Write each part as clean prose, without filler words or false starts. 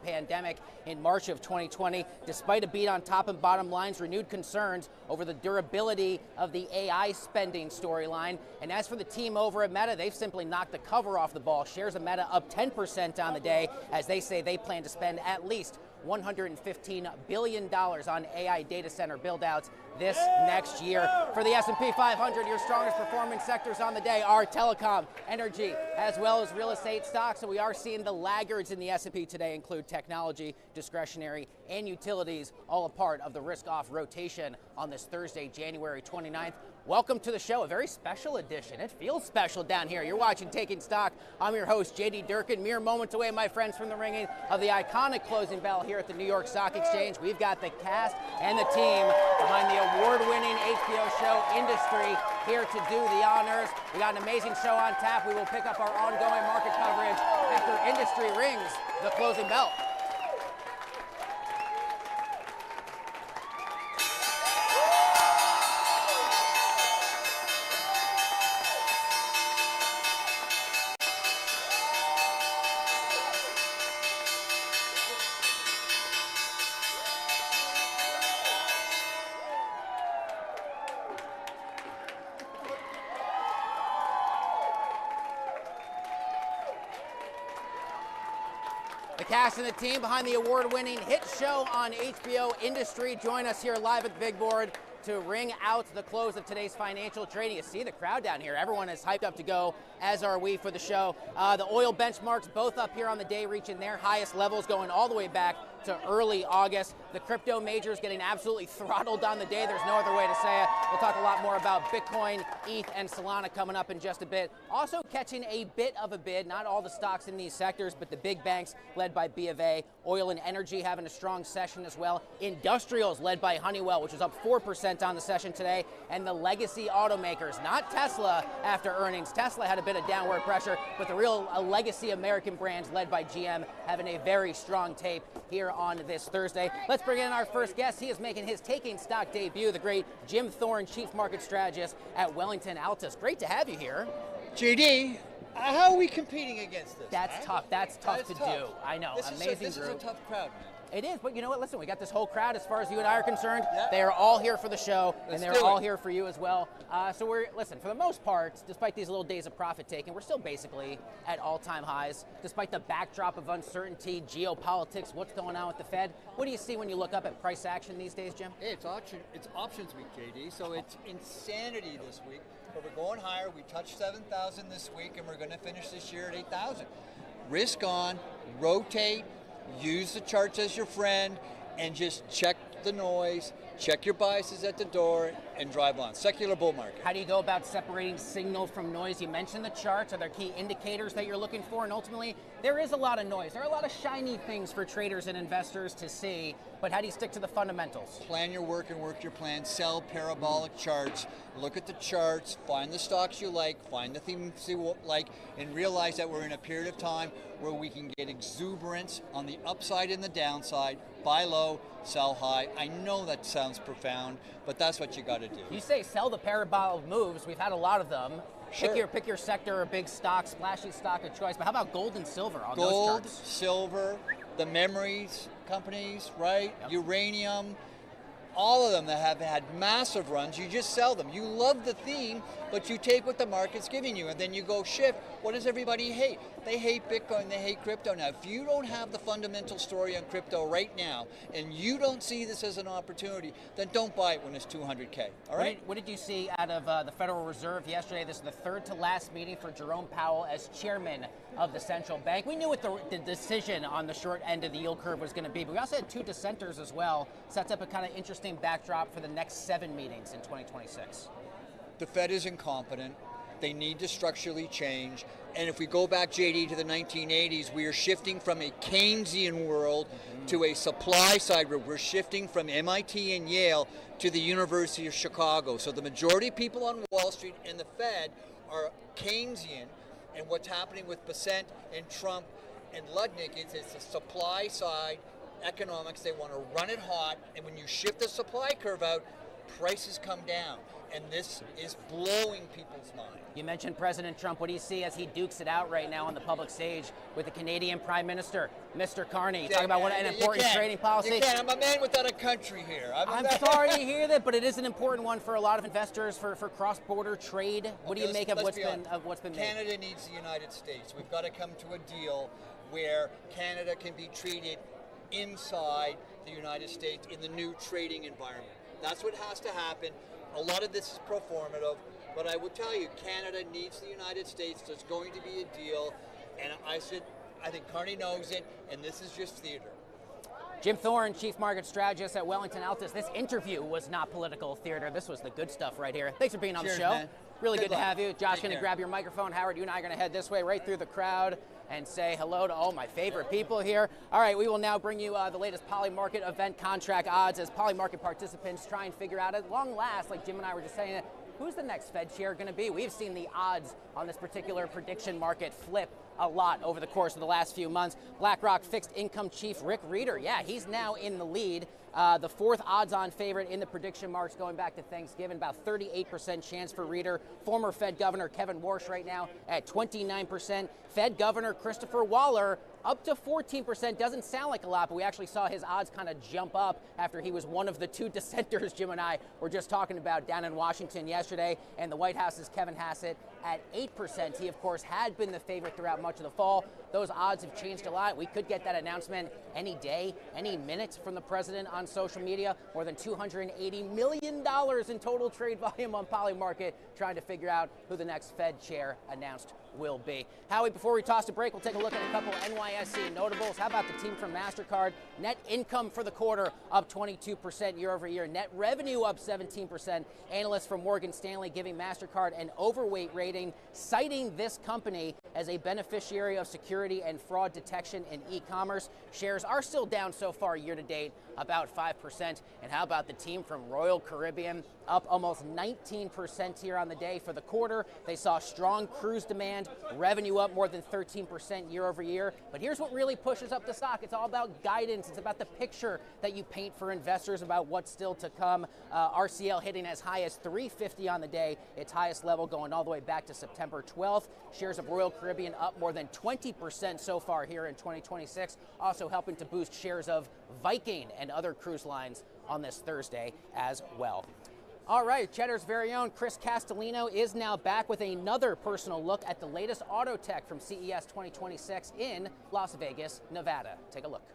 pandemic in March of 2020. Despite a beat on top and bottom lines, renewed concerns over the durability of the AI spending storyline. And as for the team over at Meta, they've simply knocked the cover off the ball. Shares of Meta up 10% on the day, as they say they plan to spend at least $115 billion on AI data center buildouts this next year. For the S&P 500, your strongest performing sectors on the day are telecom, energy, as well as real estate stocks. So we are seeing the laggards in the S&P today include technology, discretionary, and utilities, all a part of the risk-off rotation on this Thursday, January 29th. Welcome to the show, a very special edition. It feels special down here. You're watching Taking Stock. I'm your host, JD Durkin. Mere moments away, my friends, from the ringing of the iconic closing bell here at the New York Stock Exchange. We've got the cast and the team behind the award-winning HBO show Industry here to do the honors. We got an amazing show on tap. We will pick up our ongoing market coverage after Industry rings the closing bell. The cast and the team behind the award-winning hit show on HBO Industry join us here live at the big board to ring out the close of today's financial trading. You see the crowd down here. Everyone is hyped up to go, as are we for the show. The oil benchmarks both up here on the day, reaching their highest levels, going all the way back to early August. The crypto majors getting absolutely throttled on the day. There's no other way to say it. We'll talk a lot more about Bitcoin, ETH, and Solana coming up in just a bit. Also catching a bit of a bid, not all the stocks in these sectors, but the big banks led by B of A. Oil and energy having a strong session as well. Industrials led by Honeywell, which was up 4% on the session today. And the legacy automakers, not Tesla after earnings. Tesla had a bit of downward pressure, but the real legacy American brands led by GM having a very strong tape here on this Thursday. Let's bring in our first guest. He is making his Taking Stock debut, the great Jim Thorne, Chief Market Strategist at Wellington Altus. Great to have you here. JD, how are we competing against this? That's tough. That's tough to do. I know. This Amazing is a tough crowd, man. It is, but you know what? Listen, we got this whole crowd as far as you and I are concerned. Yeah. They are all here for the show, and they're all it. here for you as well. Listen, for the most part, despite these little days of profit taking, we're still basically at all-time highs. Despite the backdrop of uncertainty, geopolitics, what's going on with the Fed, what do you see when you look up at price action these days, Jim? Hey, it's options week, JD, so it's insanity this week. But we're going higher. We touched 7,000 this week, and we're going to finish this year at 8,000. Risk on, rotate, use the charts as your friend, and just check the noise, check your biases at the door, and drive on. Secular bull market. How do you go about separating signal from noise? You mentioned the charts. Are there key indicators that you're looking for? And ultimately, there is a lot of noise. There are a lot of shiny things for traders and investors to see, but how do you stick to the fundamentals? Plan your work and work your plan. Sell parabolic charts. Look at the charts. Find the stocks you like. Find the themes you like. And realize that we're in a period of time where we can get exuberance on the upside and the downside. Buy low, sell high. I know that sounds profound, but that's what you got to do. You say sell the parabolic moves. We've had a lot of them. Sure. Pick your sector or big stock, splashy stock of choice. But how about gold and silver on those Gold, charts? silver, the memories companies, right? Yep. Uranium, all of them that have had massive runs, you just sell them. You love the theme, but you take what the market's giving you, and then you go shift. What does everybody hate? They hate Bitcoin, they hate crypto now. If you don't have the fundamental story on crypto right now, and you don't see this as an opportunity, then don't buy it when it's 200K, all right? What did you see out of the Federal Reserve yesterday? This is the third to last meeting for Jerome Powell as chairman of the central bank. We knew what the decision on the short end of the yield curve was going to be, but we also had two dissenters as well. Sets up a kind of interesting backdrop for the next 7 meetings in 2026. The Fed is incompetent. They need to structurally change. And if we go back, JD, to the 1980s, we are shifting from a Keynesian world to a supply side world. We're shifting from MIT and Yale to the University of Chicago. So the majority of people on Wall Street and the Fed are Keynesian. And what's happening with Bessent and Trump and Ludnick is it's a supply side economics. They want to run it hot. And when you shift the supply curve out, prices come down, and this is blowing people's mind. You mentioned President Trump. What do you see as he dukes it out right now on the public stage with the Canadian Prime Minister, Mr. Carney? Talking about what an important trading policy. You can't. I'm a man without a country here. I'm sorry to hear that, but it is an important one for a lot of investors for cross-border trade. What do you make of what's been made? Canada needs the United States. We've got to come to a deal where Canada can be treated inside the United States in the new trading environment. That's what has to happen. A lot of this is performative, but I will tell you, Canada needs the United States. There's going to be a deal, and I think Carney knows it, and this is just theater. Jim Thorne, Chief Market Strategist at Wellington Altus. This interview was not political theater. This was the good stuff right here. Thanks for being on the show. Man. Really good to have you. Josh, going to grab your microphone. Howard, you and I are going to head this way right through the crowd and say hello to all my favorite people here. All right, we will now bring you the latest Polymarket event contract odds as Polymarket participants try and figure out, at long last, like Jim and I were just saying, who's the next Fed chair going to be? We've seen the odds on this particular prediction market flip a lot over the course of the last few months. BlackRock fixed income chief Rick Rieder, yeah, he's now in the lead. The fourth odds-on favorite in the prediction marks going back to Thanksgiving, about 38% chance for Rieder. Former Fed Governor Kevin Warsh right now at 29%. Fed Governor Christopher Waller up to 14%. Doesn't sound like a lot, but we actually saw his odds kind of jump up after he was one of the two dissenters Jim and I were just talking about down in Washington yesterday. And the White House's Kevin Hassett at 8%. He, of course, had been the favorite throughout much of the fall. Those odds have changed a lot. We could get that announcement any day, any minute from the president on social media. More than $280 million in total trade volume on Polymarket, trying to figure out who the next Fed chair announced will be. Howie, before we toss a break, we'll take a look at a couple NYSE notables. How about the team from MasterCard? Net income for the quarter up 22% year over year. Net revenue up 17%. Analysts from Morgan Stanley giving MasterCard an overweight rating, citing this company as a beneficiary of security and fraud detection in e-commerce. Shares are still down so far year to date, about 5%. And how about the team from Royal Caribbean? Up almost 19% here on the day for the quarter. They saw strong cruise demand, revenue up more than 13% year over year. But here's what really pushes up the stock. It's all about guidance. It's about the picture that you paint for investors about what's still to come. RCL hitting as high as 350 on the day, its highest level going all the way back to September 12th. Shares of Royal Caribbean up more than 20% so far here in 2026, also helping to boost shares of Viking and other cruise lines on this Thursday as well. All right, Cheddar's very own Chris Castellino is now back with another personal look at the latest auto tech from CES 2026 in Las Vegas, Nevada. Take a look.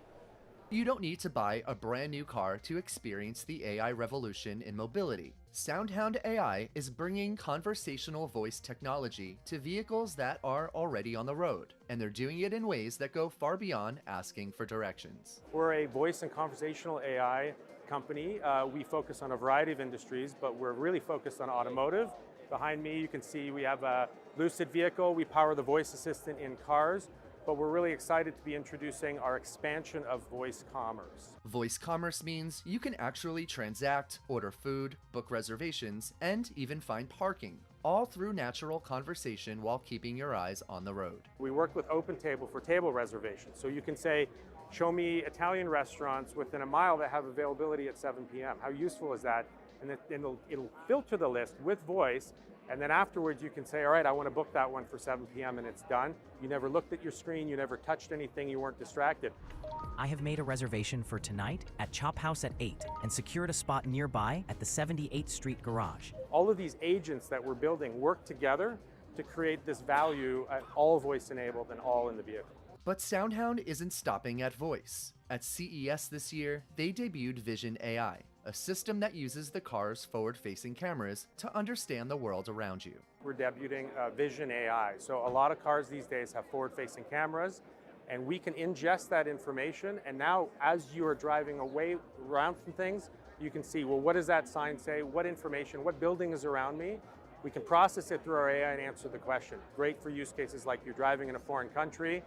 You don't need to buy a brand new car to experience the AI revolution in mobility. SoundHound AI is bringing conversational voice technology to vehicles that are already on the road, and they're doing it in ways that go far beyond asking for directions. We're a voice and conversational AI company. We focus on a variety of industries, but we're really focused on automotive. Behind me, you can see we have a Lucid vehicle. We power the voice assistant in cars, but we're really excited to be introducing our expansion of voice commerce. Voice commerce means you can actually transact, order food, book reservations, and even find parking, all through natural conversation while keeping your eyes on the road. We work with OpenTable for table reservations. So you can say, show me Italian restaurants within a mile that have availability at 7 p.m. How useful is that? And it'll filter the list with voice, and then afterwards you can say, all right, I want to book that one for 7 p.m. and it's done. You never looked at your screen, you never touched anything, you weren't distracted. I have made a reservation for tonight at Chop House at 8 and secured a spot nearby at the 78th Street Garage. All of these agents that we're building work together to create this value at all voice enabled and all in the vehicle. But SoundHound isn't stopping at voice. At CES this year, they debuted Vision AI, a system that uses the car's forward-facing cameras to understand the world around you. We're debuting Vision AI. So a lot of cars these days have forward-facing cameras, and we can ingest that information. And now, as you are driving away around from things, you can see, well, what does that sign say? What information, what building is around me? We can process it through our AI and answer the question. Great for use cases like you're driving in a foreign country.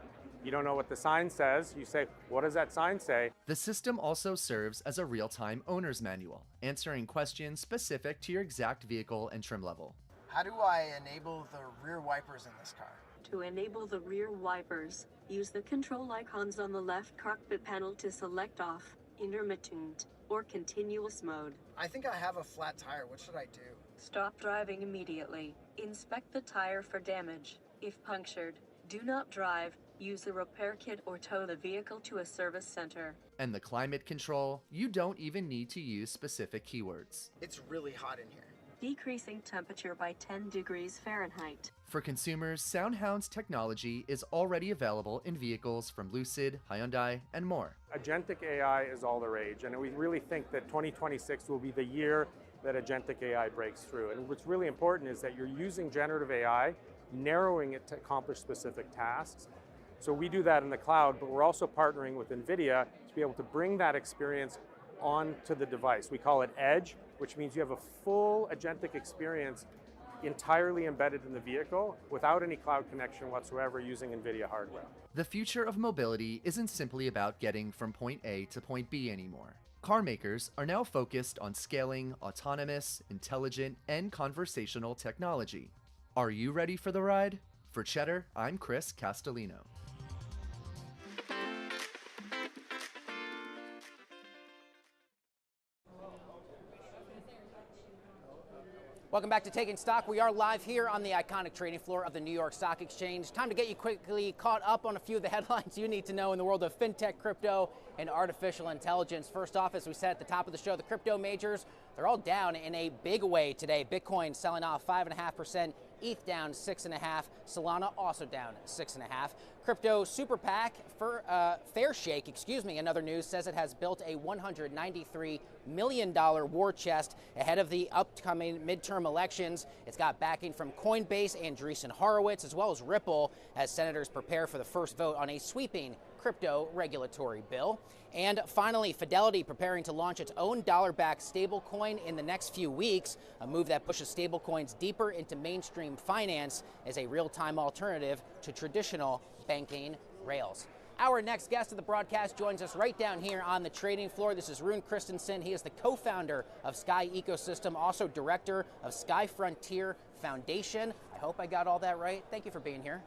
You don't know what the sign says. You say, what does that sign say? The system also serves as a real-time owner's manual, answering questions specific to your exact vehicle and trim level. How do I enable the rear wipers in this car? To enable the rear wipers, use the control icons on the left cockpit panel to select off, intermittent, or continuous mode. I think I have a flat tire. What should I do? Stop driving immediately. Inspect the tire for damage. If punctured, do not drive, use a repair kit or tow the vehicle to a service center. And the climate control, you don't even need to use specific keywords. It's really hot in here. Decreasing temperature by 10 degrees Fahrenheit. For consumers, SoundHound's technology is already available in vehicles from Lucid, Hyundai, and more. Agentic AI is all the rage, and we really think that 2026 will be the year that agentic AI breaks through. And what's really important is that you're using generative AI, narrowing it to accomplish specific tasks. So we do that in the cloud, but we're also partnering with NVIDIA to be able to bring that experience onto the device. We call it Edge, which means you have a full agentic experience entirely embedded in the vehicle without any cloud connection whatsoever using NVIDIA hardware. The future of mobility isn't simply about getting from point A to point B anymore. Car makers are now focused on scaling autonomous, intelligent, and conversational technology. Are you ready for the ride? For Cheddar, I'm Chris Castellino. Welcome back to Taking Stock. We are live here on the iconic trading floor of the New York Stock Exchange. Time to get you quickly caught up on a few of the headlines you need to know in the world of fintech, crypto, and artificial intelligence. First off, as we said at the top of the show, the crypto majors, they're all down in a big way today. Bitcoin selling off 5.5%, ETH down 6.5%, Solana also down 6.5%. Crypto super PAC Fairshake, in other news, says it has built a $193 million war chest ahead of the upcoming midterm elections. It's got backing from Coinbase, Andreessen Horowitz, as well as Ripple, as senators prepare for the first vote on a sweeping crypto regulatory bill. And finally, Fidelity preparing to launch its own dollar-backed stablecoin in the next few weeks, a move that pushes stablecoins deeper into mainstream finance as a real-time alternative to traditional banking rails. Our next guest of the broadcast joins us right down here on the trading floor. This is Rune Christensen. He is the co-founder of Sky Ecosystem, also director of Sky Frontier Foundation. I hope I got all that right. Thank you for being here.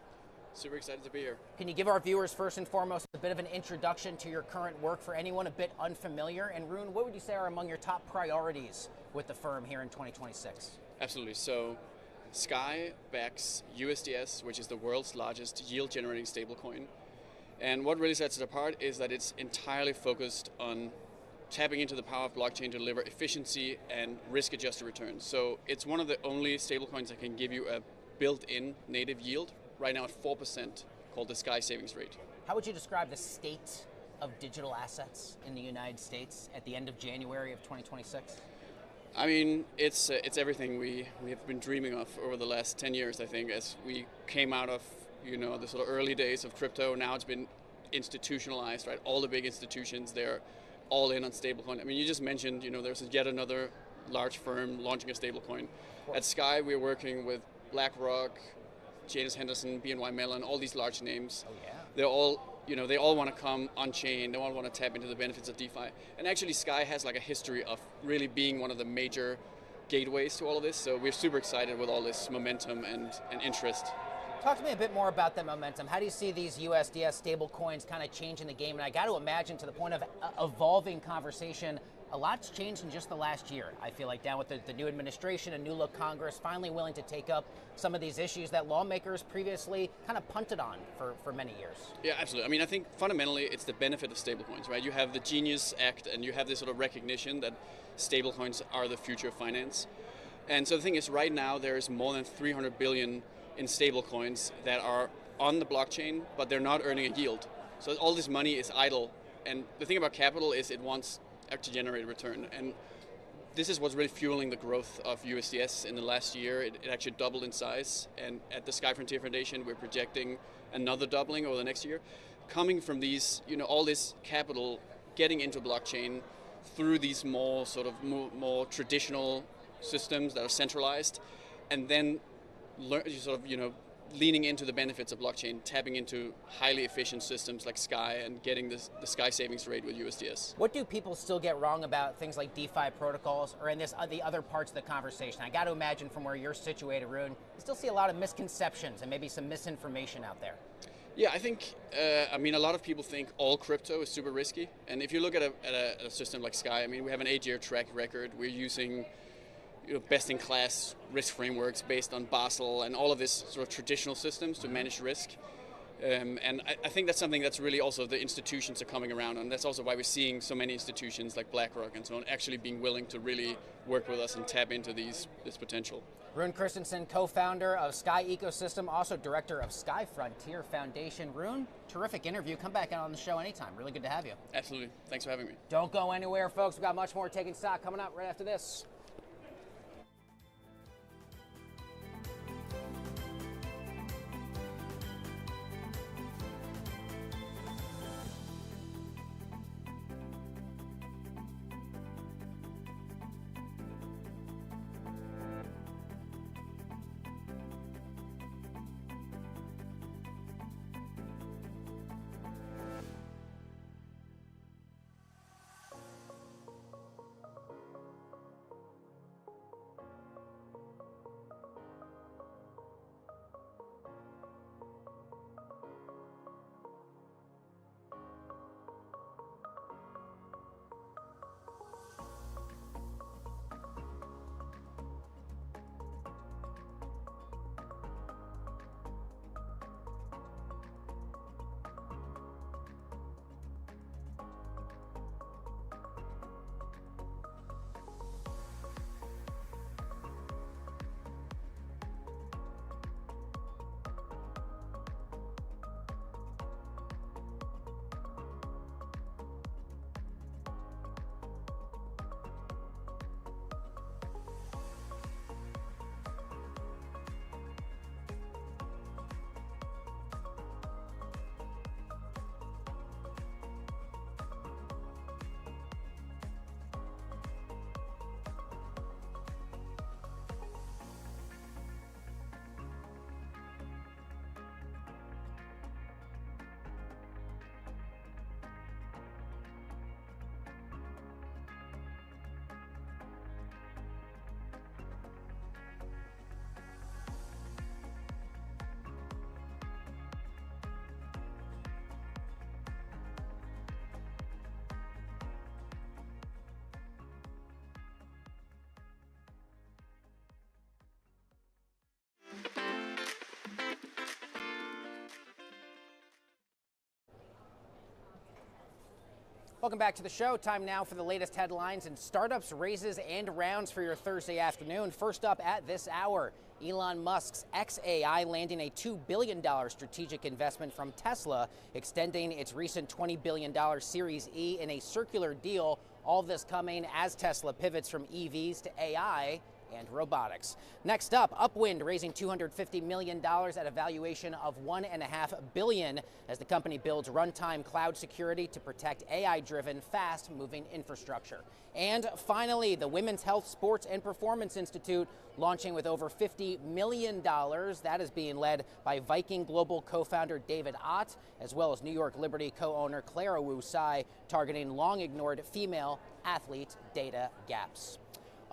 Super excited to be here. Can you give our viewers first and foremost a bit of an introduction to your current work for anyone a bit unfamiliar? And Rune, what would you say are among your top priorities with the firm here in 2026? Absolutely. So Sky backs USDS, which is the world's largest yield-generating stablecoin. And what really sets it apart is that it's entirely focused on tapping into the power of blockchain to deliver efficiency and risk-adjusted returns. So it's one of the only stablecoins that can give you a built-in native yield, right now at 4%, called the Sky Savings Rate. How would you describe the state of digital assets in the United States at the end of January of 2026? I mean, it's everything we have been dreaming of over the last 10 years, I think, as we came out of, the sort of early days of crypto. Now it's been institutionalized, right? All the big institutions, they're all in on stablecoin. I mean, you just mentioned, there's yet another large firm launching a stablecoin. At Sky, we're working with BlackRock, Janus Henderson, BNY Mellon, all these large names. Oh, yeah. They're all, they all want to come on chain. They all want to tap into the benefits of DeFi. And actually, Sky has like a history of really being one of the major gateways to all of this. So we're super excited with all this momentum and interest. Talk to me a bit more about that momentum. How do you see these USDS stablecoins kind of changing the game? And I got to imagine, to the point of evolving conversation, a lot's changed in just the last year. I feel like now with the new administration, a new look Congress, finally willing to take up some of these issues that lawmakers previously kind of punted on for many years. Yeah, absolutely. I mean, I think fundamentally it's the benefit of stablecoins, right? You have the Genius Act and you have this sort of recognition that stablecoins are the future of finance. And so the thing is, right now there is more than 300 billion in stablecoins that are on the blockchain, but they're not earning a yield. So all this money is idle. And the thing about capital is it wants to generate a return. And this is what's really fueling the growth of USDS in the last year. It actually doubled in size. And at the Sky Frontier Foundation, we're projecting another doubling over the next year, coming from these, all this capital getting into blockchain through these more more traditional systems that are centralized, and then leaning into the benefits of blockchain, tapping into highly efficient systems like Sky and getting the Sky Savings Rate with USDS. What do people still get wrong about things like DeFi protocols or in the other parts of the conversation? I got to imagine from where you're situated, Rune, you still see a lot of misconceptions and maybe some misinformation out there. Yeah, I think, I mean, a lot of people think all crypto is super risky. And if you look at a system like Sky, I mean, we have an 8-year track record. We're using best-in-class risk frameworks based on Basel and all of this sort of traditional systems to manage risk. And I think that's something that's really also the institutions are coming around, and that's also why we're seeing so many institutions like BlackRock and so on actually being willing to really work with us and tap into this potential. Rune Christensen, co-founder of Sky Ecosystem, also director of Sky Frontier Foundation. Rune, terrific interview. Come back out on the show anytime. Really good to have you. Absolutely. Thanks for having me. Don't go anywhere, folks. We've got much more Taking Stock coming up right after this. Welcome back to the show. Time now for the latest headlines and startups, raises, and rounds for your Thursday afternoon. First up at this hour, Elon Musk's xAI landing a $2 billion strategic investment from Tesla, extending its recent $20 billion Series E in a circular deal. All this coming as Tesla pivots from EVs to AI and robotics. Next up, Upwind raising $250 million at a valuation of $1.5 billion as the company builds runtime cloud security to protect AI-driven, fast-moving infrastructure. And finally, the Women's Health, Sports, and Performance Institute launching with over $50 million. That is being led by Viking Global co-founder David Ott, as well as New York Liberty co-owner Clara Wu Tsai, targeting long-ignored female athlete data gaps.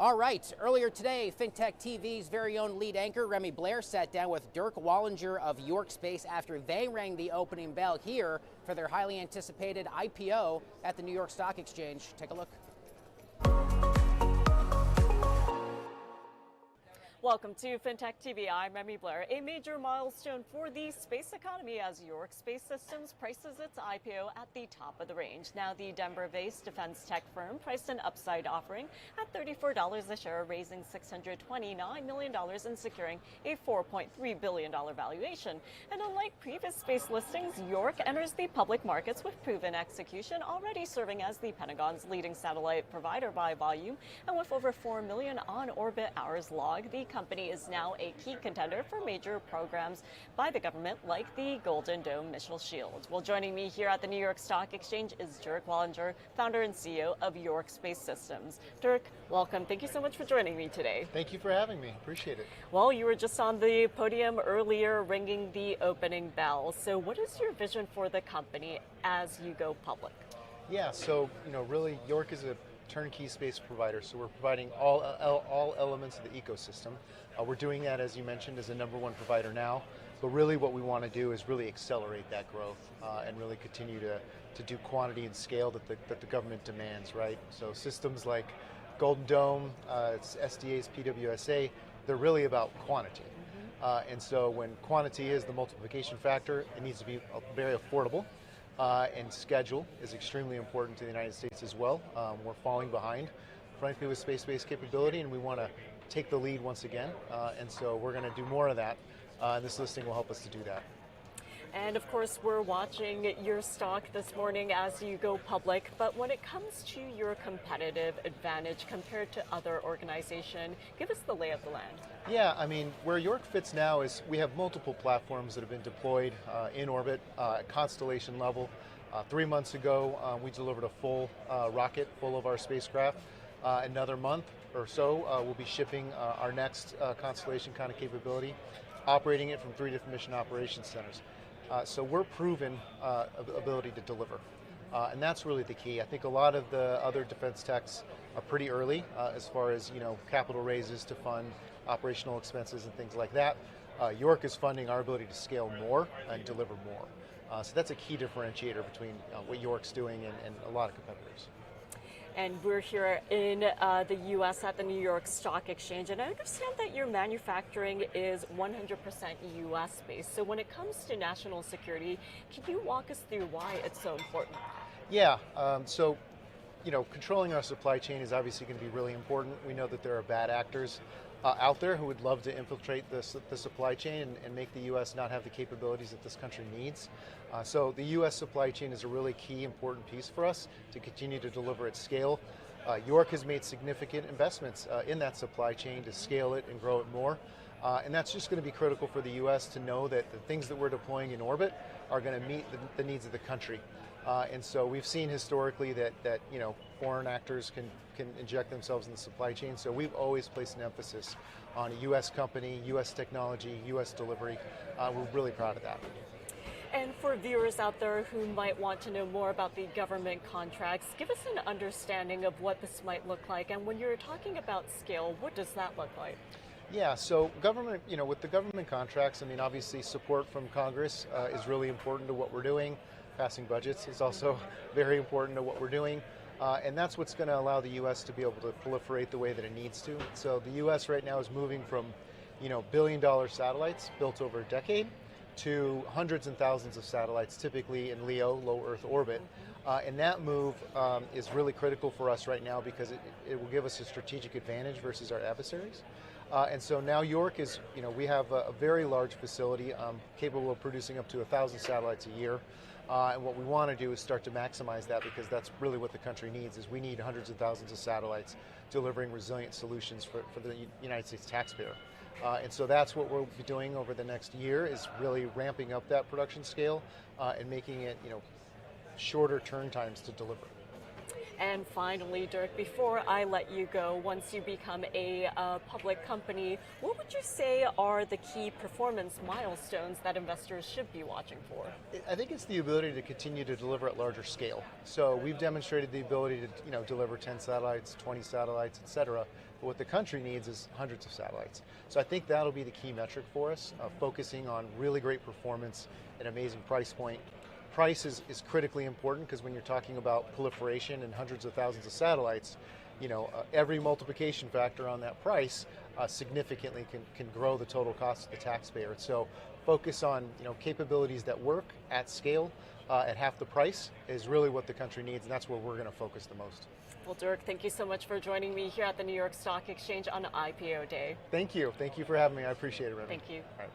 All right, earlier today, FinTech TV's very own lead anchor, Remy Blair, sat down with Dirk Wallinger of York Space after they rang the opening bell here for their highly anticipated IPO at the New York Stock Exchange. Take a look. Welcome to FinTech TV. I'm Remy Blair. A major milestone for the space economy as York Space Systems prices its IPO at the top of the range. Now, the Denver-based defense tech firm priced an upside offering at $34 a share, raising $629 million and securing a $4.3 billion valuation. And unlike previous space listings, York enters the public markets with proven execution, already serving as the Pentagon's leading satellite provider by volume. And with over 4 million on-orbit hours logged, the company is now a key contender for major programs by the government like the Golden Dome Missile Shield. Well, joining me here at the New York Stock Exchange is Dirk Wallinger, founder and CEO of York Space Systems. Dirk, welcome. Thank you so much for joining me today. Thank you for having me. Appreciate it. Well, you were just on the podium earlier ringing the opening bell. So what is your vision for the company as you go public? Yeah, so, really York is a turnkey space provider, so we're providing all elements of the ecosystem. We're doing that, as you mentioned, as a #1 provider now. But really what we want to do is really accelerate that growth and really continue to do quantity and scale that the government demands, right? So systems like Golden Dome, it's SDA's PWSA, they're really about quantity. And so when quantity is the multiplication factor, it needs to be very affordable. And schedule is extremely important to the United States as well. We're falling behind, frankly, with space-based capability, and we want to take the lead once again. And so we're going to do more of that. And this listing will help us to do that. And of course, we're watching your stock this morning as you go public. But when it comes to your competitive advantage compared to other organizations, give us the lay of the land. Yeah, I mean, where York fits now is we have multiple platforms that have been deployed in orbit at constellation level. 3 months ago, we delivered a full rocket full of our spacecraft. Another month or so, we'll be shipping our next constellation kind of capability, operating it from 3 different mission operations centers. So we're proven ability to deliver. And that's really the key. I think a lot of the other defense techs are pretty early as far as capital raises to fund operational expenses and things like that. York is funding our ability to scale more and deliver more. So that's a key differentiator between what York's doing and a lot of competitors. And we're here in the U.S. at the New York Stock Exchange, and I understand that your manufacturing is 100% U.S. based. So when it comes to national security, can you walk us through why it's so important? Yeah, so controlling our supply chain is obviously going to be really important. We know that there are bad actors out there who would love to infiltrate the supply chain and make the U.S. not have the capabilities that this country needs. So the U.S. supply chain is a really key, important piece for us to continue to deliver at scale. York has made significant investments in that supply chain to scale it and grow it more. And that's just going to be critical for the U.S. to know that the things that we're deploying in orbit are going to meet the needs of the country. And so we've seen historically that foreign actors can inject themselves in the supply chain. So we've always placed an emphasis on a U.S. company, U.S. technology, U.S. delivery. We're really proud of that. And for viewers out there who might want to know more about the government contracts, give us an understanding of what this might look like. And when you're talking about scale, what does that look like? Yeah, so government, with the government contracts, I mean, obviously support from Congress is really important to what we're doing. Passing budgets is also very important to what we're doing. And that's what's going to allow the U.S. to be able to proliferate the way that it needs to. So the U.S. right now is moving from, billion-dollar satellites built over a decade to hundreds and thousands of satellites, typically in LEO, low Earth orbit. And that move is really critical for us right now because it will give us a strategic advantage versus our adversaries. And so now York is, we have a very large facility capable of producing up to 1,000 satellites a year. And what we want to do is start to maximize that because that's really what the country needs, is we need hundreds of thousands of satellites delivering resilient solutions for the United States taxpayer. And so that's what we'll be doing over the next year, is really ramping up that production scale and making it, shorter turn times to deliver. And finally, Dirk, before I let you go, once you become a public company, what would you say are the key performance milestones that investors should be watching for? I think it's the ability to continue to deliver at larger scale. So we've demonstrated the ability to deliver 10 satellites, 20 satellites, et cetera. But what the country needs is hundreds of satellites. So I think that'll be the key metric for us, focusing on really great performance at an amazing price point. Price is critically important because when you're talking about proliferation and hundreds of thousands of satellites, every multiplication factor on that price significantly can grow the total cost of the taxpayer. So focus on capabilities that work at scale at half the price is really what the country needs, and that's where we're going to focus the most. Well, Dirk, thank you so much for joining me here at the New York Stock Exchange on IPO Day. Thank you. Thank you for having me. I appreciate it, Remy. Thank you. All right.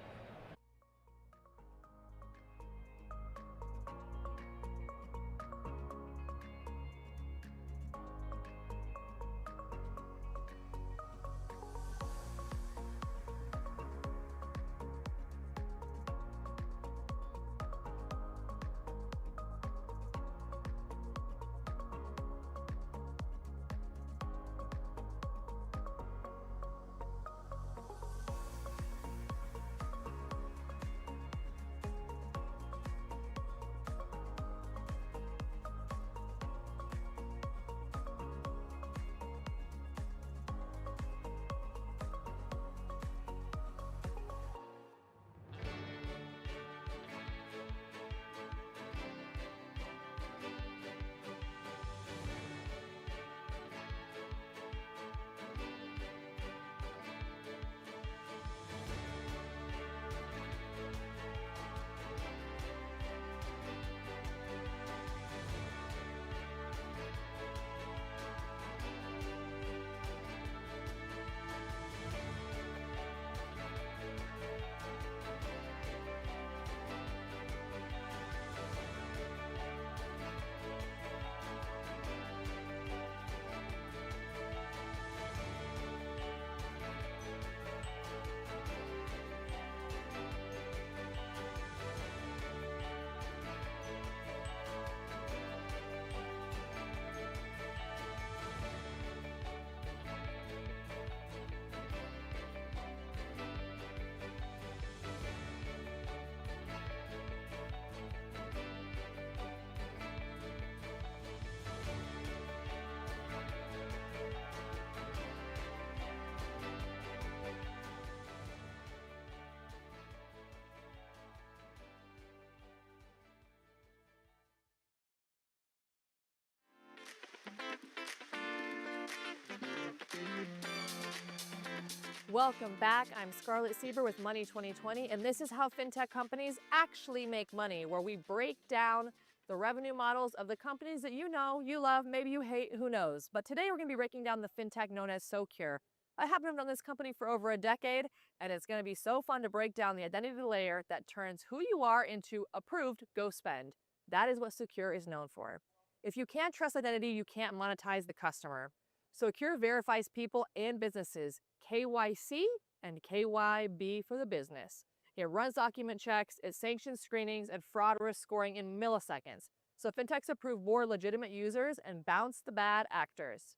Welcome back. I'm Scarlett Sieber with Money 2020, and this is how fintech companies actually make money, where we break down the revenue models of the companies that you know, you love, maybe you hate, who knows. But today we're going to be breaking down the fintech known as Socure. I happen to have known this company for over a decade, and it's going to be so fun to break down the identity layer that turns who you are into approved go spend. That is what Socure is known for. If you can't trust identity, you can't monetize the customer. Socure verifies people and businesses, KYC and KYB for the business. It runs document checks, it sanctions screenings, and fraud risk scoring in milliseconds. So fintechs approve more legitimate users and bounce the bad actors.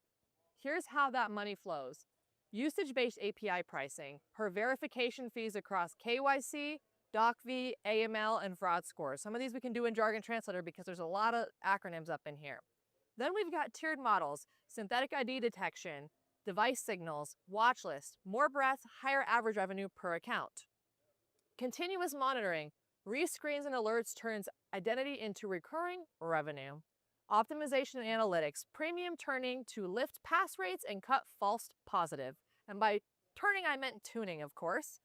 Here's how that money flows. Usage-based API pricing per verification fees across KYC, DocV, AML, and fraud scores. Some of these we can do in Jargon Translator because there's a lot of acronyms up in here. Then we've got tiered models, synthetic ID detection, device signals, watch list, more breadth, higher average revenue per account. Continuous monitoring, rescreens and alerts turns identity into recurring revenue. Optimization and analytics, premium turning to lift pass rates and cut false positive. And by turning, I meant tuning, of course.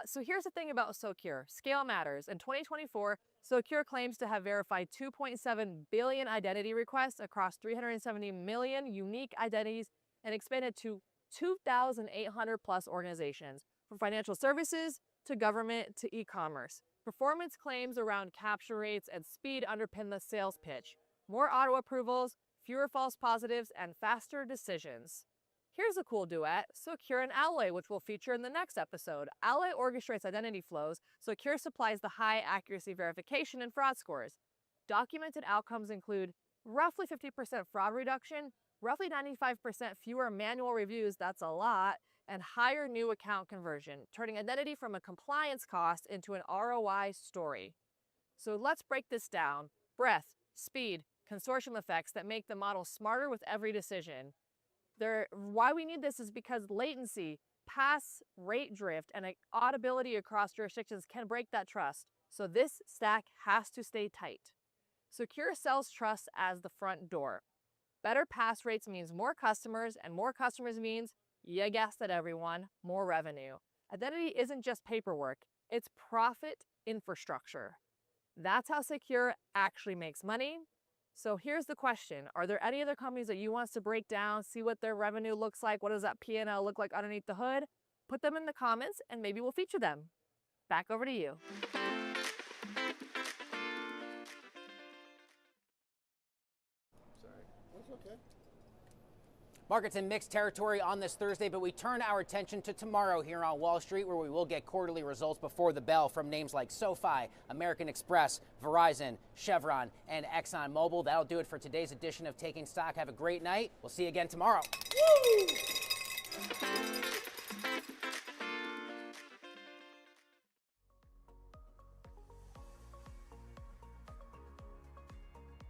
So here's the thing about Socure. Scale matters. In 2024, Socure claims to have verified 2.7 billion identity requests across 370 million unique identities and expanded to 2,800 plus organizations, from financial services to government to e-commerce. Performance claims around capture rates and speed underpin the sales pitch. More auto approvals, fewer false positives, and faster decisions. Here's a cool duet, Socure and Alloy, which we'll feature in the next episode. Alloy orchestrates identity flows, Socure supplies the high accuracy verification and fraud scores. Documented outcomes include roughly 50% fraud reduction, roughly 95% fewer manual reviews, that's a lot, and higher new account conversion, turning identity from a compliance cost into an ROI story. So let's break this down. Breadth, speed, consortium effects that make the model smarter with every decision. Why we need this is because latency, pass rate drift, and audibility across jurisdictions can break that trust. So this stack has to stay tight. Socure sells trust as the front door. Better pass rates means more customers, and more customers means, you guessed it everyone, more revenue. Identity isn't just paperwork, it's profit infrastructure. That's how Socure actually makes money. So here's the question. Are there any other companies that you want us to break down, see what their revenue looks like? What does that P&L look like underneath the hood? Put them in the comments and maybe we'll feature them. Back over to you. Sorry, that's okay. Markets in mixed territory on this Thursday, but we turn our attention to tomorrow here on Wall Street, where we will get quarterly results before the bell from names like SoFi, American Express, Verizon, Chevron, and ExxonMobil. That'll do it for today's edition of Taking Stock. Have a great night. We'll see you again tomorrow. Woo!